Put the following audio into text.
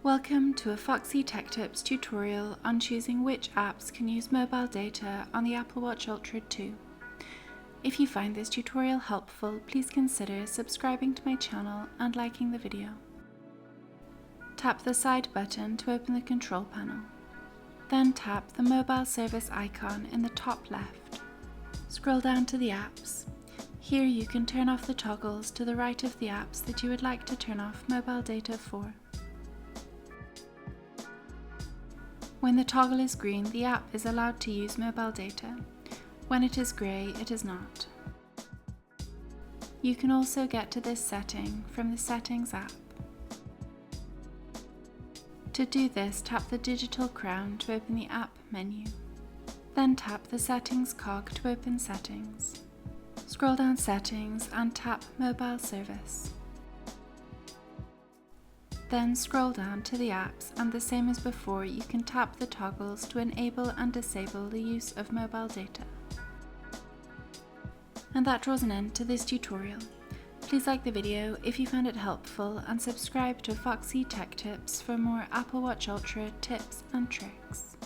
Welcome to a Foxy Tech Tips tutorial on choosing which apps can use mobile data on the Apple Watch Ultra 2. If you find this tutorial helpful, please consider subscribing to my channel and liking the video. Tap the side button to open the control panel. Then tap the mobile service icon in the top left. Scroll down to the apps. Here you can turn off the toggles to the right of the apps that you would like to turn off mobile data for. When the toggle is green, the app is allowed to use mobile data. When it is grey, it is not. You can also get to this setting from the Settings app. To do this, tap the digital crown to open the app menu. Then tap the Settings cog to open Settings. Scroll down Settings and tap Mobile Service. Then scroll down to the apps, and the same as before, you can tap the toggles to enable and disable the use of mobile data. And that draws an end to this tutorial. Please like the video if you found it helpful and subscribe to Foxy Tech Tips for more Apple Watch Ultra tips and tricks.